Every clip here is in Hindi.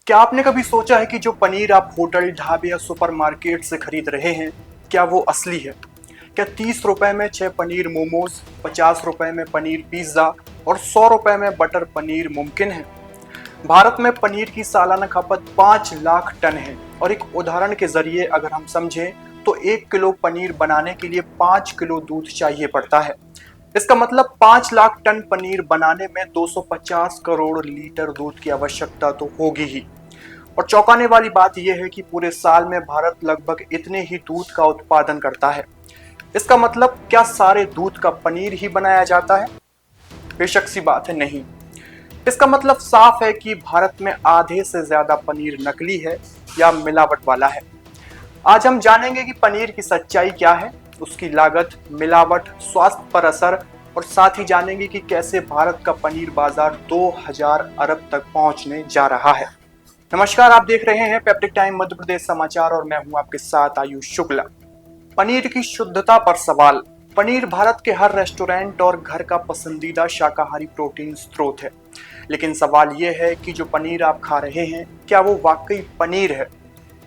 क्या आपने कभी सोचा है कि जो पनीर आप होटल, ढाबे या सुपरमार्केट से खरीद रहे हैं, क्या वो असली है? क्या 30 रुपए में 6 पनीर मोमोज, 50 रुपए में पनीर पिज्जा और 100 रुपए में बटर पनीर मुमकिन है? भारत में पनीर की सालाना खपत 5 लाख टन है और एक उदाहरण के जरिए अगर हम समझें तो 1 किलो पनीर बनाने के लिए 5 किलो दूध चाहिए पड़ता है। इसका मतलब 5 लाख टन पनीर बनाने में 250 करोड़ लीटर दूध की आवश्यकता तो होगी ही। और चौंकाने वाली बात यह है कि पूरे साल में भारत लगभग इतने ही दूध का उत्पादन करता है। इसका मतलब क्या सारे दूध का पनीर ही बनाया जाता है? बेशक सी बात है, नहीं। इसका मतलब साफ है कि भारत में आधे से ज्यादा पनीर नकली है या मिलावट वाला है। आज हम जानेंगे कि पनीर की सच्चाई क्या है, उसकी लागत, मिलावट, स्वास्थ्य पर असर और साथ ही जानेंगे कि कैसे भारत का पनीर बाजार 2000 अरब तक पहुंचने जा रहा है। नमस्कार, आप देख रहे हैं पेप्टिक टाइम मध्य प्रदेश समाचार और मैं हूं आपके साथ आयुष शुक्ला। पनीर की शुद्धता पर सवाल। पनीर भारत के हर रेस्टोरेंट और घर का पसंदीदा शाकाहारी प्रोटीन स्रोत है, लेकिन सवाल यह है कि जो पनीर आप खा रहे हैं क्या वो वाकई पनीर है?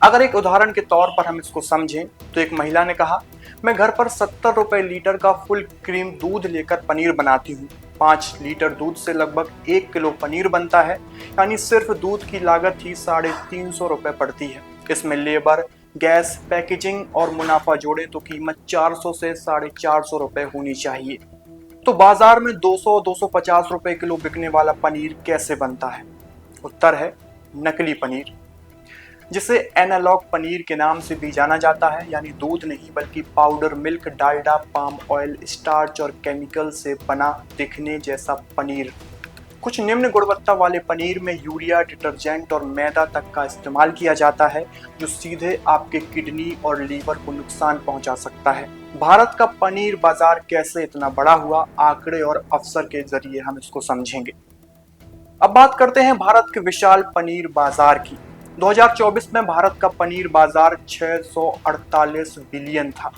अगर एक उदाहरण के तौर पर हम इसको समझें तो एक महिला ने कहा, मैं घर पर 70 रुपए लीटर का फुल क्रीम दूध लेकर पनीर बनाती हूँ। 5 लीटर दूध से लगभग 1 किलो पनीर बनता है, यानी सिर्फ दूध की लागत ही 350 रुपए पड़ती है। इसमें लेबर, गैस, पैकेजिंग और मुनाफा जोड़े तो कीमत 400 से 450 रुपए होनी चाहिए। तो बाजार में 200-250 रुपए किलो बिकने वाला पनीर कैसे बनता है? उत्तर है नकली पनीर, जिसे एनालॉग पनीर के नाम से भी जाना जाता है, यानी दूध नहीं बल्कि powder milk, Dalda, palm oil, starch और केमिकल से बना दिखने जैसा पनीर। कुछ निम्न गुणवत्ता वाले पनीर में यूरिया, डिटर्जेंट और मैदा तक का इस्तेमाल किया जाता है, जो सीधे आपके किडनी और लीवर को नुकसान पहुंचा सकता है। भारत का पनीर बाजार कैसे इतना बड़ा हुआ, आंकड़े और अफसर के जरिए हम इसको समझेंगे। अब बात करते हैं भारत के विशाल पनीर बाजार की। 2024 में भारत का पनीर बाजार 648 बिलियन था।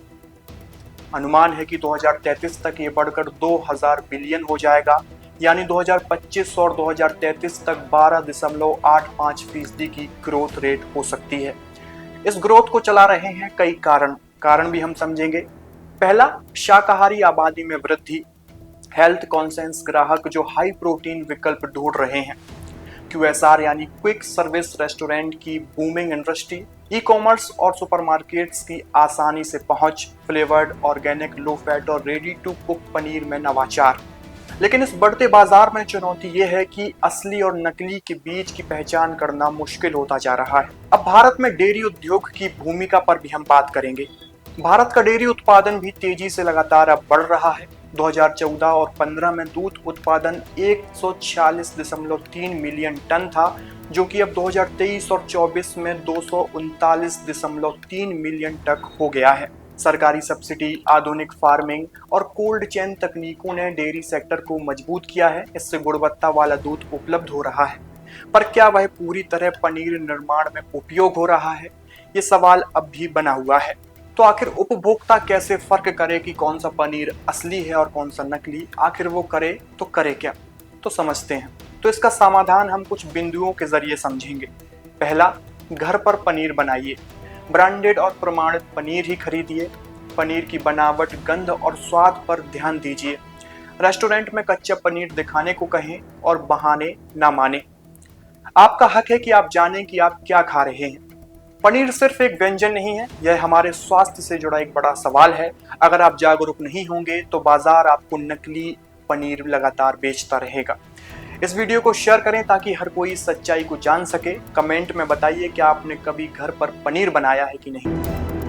अनुमान है कि 2033 तक ये बढ़कर 2000 बिलियन हो जाएगा, यानी 2025 और 2033 तक 12.85% की ग्रोथ रेट हो सकती है। इस ग्रोथ को चला रहे हैं कई कारण भी हम समझेंगे। पहला, शाकाहारी आबादी में वृद्धि, हेल्थ कॉन्शियस ग्राहक जो हाई प्रोटीन विकल्प ढूंढ रहे हैं, QSR यानी क्विक सर्विस रेस्टोरेंट की बूमिंग इंडस्ट्री, ई कॉमर्स और सुपरमार्केट्स की आसानी से पहुंच, फ्लेवर्ड, ऑर्गेनिक, लो फैट और रेडी टू कुक पनीर में नवाचार। लेकिन इस बढ़ते बाजार में चुनौती ये है कि असली और नकली के बीच की पहचान करना मुश्किल होता जा रहा है। अब भारत में डेयरी उद्योग की भूमिका पर भी हम बात करेंगे। भारत का डेयरी उत्पादन भी तेजी से लगातार अब बढ़ रहा है। 2014 और 15 में दूध उत्पादन 146.3 मिलियन टन था, जो कि अब 2023 और 24 में 239.3 मिलियन तक हो गया है। सरकारी सब्सिडी, आधुनिक फार्मिंग और कोल्ड चेन तकनीकों ने डेयरी सेक्टर को मजबूत किया है। इससे गुणवत्ता वाला दूध उपलब्ध हो रहा है, पर क्या वह पूरी तरह पनीर निर्माण में उपयोग हो रहा है? ये सवाल अब भी बना हुआ है। तो आखिर उपभोक्ता कैसे फर्क करे कि कौन सा पनीर असली है और कौन सा नकली? आखिर वो करे तो करे क्या? तो समझते हैं। तो इसका समाधान हम कुछ बिंदुओं के जरिए समझेंगे। पहला, घर पर पनीर बनाइए। ब्रांडेड और प्रमाणित पनीर ही खरीदिए। पनीर की बनावट, गंध और स्वाद पर ध्यान दीजिए। रेस्टोरेंट में कच्चा पनीर दिखाने को कहें और बहाने ना माने। आपका हक है कि आप जानें कि आप क्या खा रहे हैं। पनीर सिर्फ एक व्यंजन नहीं है, यह हमारे स्वास्थ्य से जुड़ा एक बड़ा सवाल है। अगर आप जागरूक नहीं होंगे तो बाजार आपको नकली पनीर लगातार बेचता रहेगा। इस वीडियो को शेयर करें ताकि हर कोई सच्चाई को जान सके। कमेंट में बताइए कि आपने कभी घर पर पनीर बनाया है कि नहीं।